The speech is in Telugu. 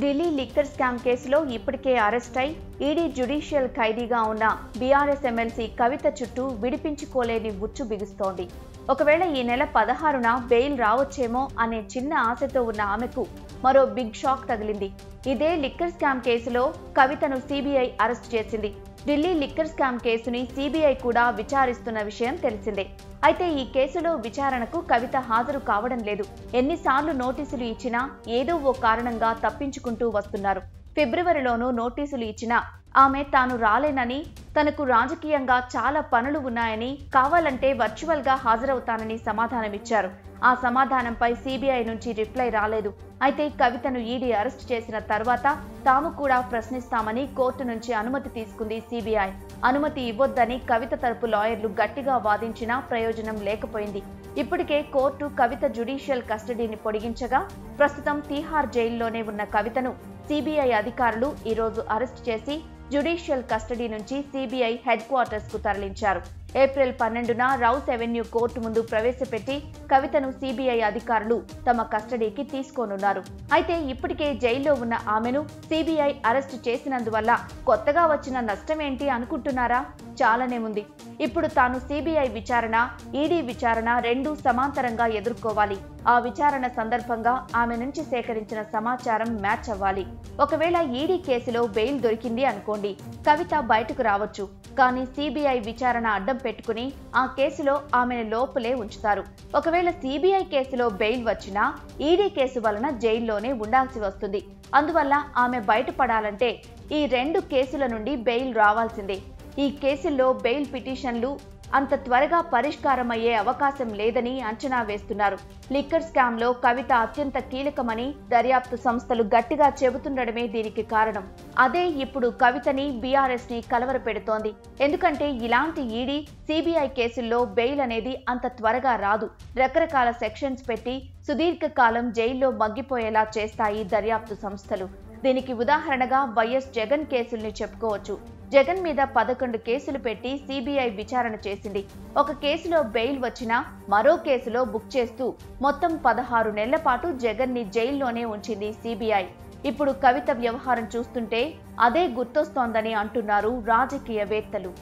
ఢిల్లీ లిక్కర్ స్కామ్ కేసులో ఇప్పటికే అరెస్ట్ అయి ఈడీ జ్యుడిషియల్ ఖైదీగా ఉన్న బీఆర్ఎస్ ఎమ్మెల్సీ కవిత చుట్టూ విడిపించుకోలేని ఉచ్చు బిగుస్తోంది. ఒకవేళ ఈ నెల 16న బెయిల్ రావచ్చేమో అనే చిన్న ఆశతో ఉన్న ఆమెకు మరో బిగ్ షాక్ తగిలింది. ఇదే లిక్కర్ స్కామ్ కేసులో కవితను సిబిఐ అరెస్ట్ చేసింది. ఢిల్లీ లిక్కర్ స్కామ్ కేసుని సిబిఐ కూడా విచారిస్తున్న విషయం తెలిసిందే. అయితే ఈ కేసులో విచారణకు కవిత హాజరు కావడం లేదు. ఎన్నిసార్లు నోటీసులు ఇచ్చినా ఏదో ఓ కారణంగా తప్పించుకుంటూ వస్తున్నారు. ఫిబ్రవరిలోనూ నోటీసులు ఇచ్చినా ఆమె తాను రాలేనని, తనకు రాజకీయంగా చాలా పనులు ఉన్నాయని, కావాలంటే వర్చువల్ గా హాజరవుతానని సమాధానమిచ్చారు. ఆ సమాధానంపై సిబిఐ నుంచి రిప్లై రాలేదు. అయితే కవితను ఈడీ అరెస్ట్ చేసిన తర్వాత తాము కూడా ప్రశ్నిస్తామని కోర్టు నుంచి అనుమతి తీసుకుంది సిబిఐ. అనుమతి ఇవ్వొద్దని కవిత తరపు లాయర్లు గట్టిగా వాదించినా ప్రయోజనం లేకపోయింది. ఇప్పటికే కోర్టు కవిత జ్యుడిషియల్ కస్టడీని పొడిగించగా ప్రస్తుతం తీహార్ జైల్లోనే ఉన్న కవితను సిబిఐ అధికారులు ఈరోజు అరెస్ట్ చేసి జ్యుడిషియల్ కస్టడీ నుంచి సిబిఐ హెడ్ క్వార్టర్స్ కు తరలించారు. ఏప్రిల్ 12న రౌస్ అవెన్యూ కోర్టు ముందు ప్రవేశపెట్టి కవితను సిబిఐ అధికారులు తమ కస్టడీకి తీసుకోనున్నారు. అయితే ఇప్పటికే జైల్లో ఉన్న ఆమెను సిబిఐ అరెస్టు చేసినందువల్ల కొత్తగా వచ్చిన నష్టమేంటి అనుకుంటున్నారా? చాలానే ఉంది. ఇప్పుడు తాను సిబిఐ విచారణ, ఈడీ విచారణ రెండూ సమాంతరంగా ఎదుర్కోవాలి. ఆ విచారణ సందర్భంగా ఆమె నుంచి సేకరించిన సమాచారం మ్యాచ్ అవ్వాలి. ఒకవేళ ఈడీ కేసులో బెయిల్ దొరికింది అనుకోండి, కవిత బయటకు రావచ్చు. కానీ సిబిఐ విచారణ అడ్డం పెట్టుకుని ఆ కేసులో ఆమెను లోపలే ఉంచుతారు. ఒకవేళ సిబిఐ కేసులో బెయిల్ వచ్చినా ఈడీ కేసు వలన జైల్లోనే ఉండాల్సి వస్తుంది. అందువల్ల ఆమె బయటపడాలంటే ఈ రెండు కేసుల నుండి బెయిల్ రావాల్సిందే. ఈ కేసుల్లో బెయిల్ పిటిషన్లు అంత త్వరగా పరిష్కారమయ్యే అవకాశం లేదని అంచనా వేస్తున్నారు. లిక్కర్ స్కామ్ లో కవిత అత్యంత కీలకమని దర్యాప్తు సంస్థలు గట్టిగా చెబుతుండడమే దీనికి కారణం. అదే ఇప్పుడు కవితని, బీఆర్ఎస్ ని కలవరపెడుతోంది. ఎందుకంటే ఇలాంటి ఈడీ, సిబిఐ కేసుల్లో బెయిల్ అనేది అంత త్వరగా రాదు. రకరకాల సెక్షన్స్ పెట్టి సుదీర్ఘకాలం జైల్లో మగ్గిపోయేలా చేస్తాయి దర్యాప్తు సంస్థలు. దీనికి ఉదాహరణగా వైఎస్ జగన్ కేసుల్ని చెప్పుకోవచ్చు. జగన్ మీద 11 కేసులు పెట్టి సిబిఐ విచారణ చేసింది. ఒక కేసులో బెయిల్ వచ్చినా మరో కేసులో బుక్ చేస్తూ మొత్తం 16 నెలల పాటు జగన్ ని జైల్లోనే ఉంచింది సిబిఐ. ఇప్పుడు కవిత వ్యవహారం చూస్తుంటే అదే గుర్తొస్తోందని అంటున్నారు రాజకీయవేత్తలు.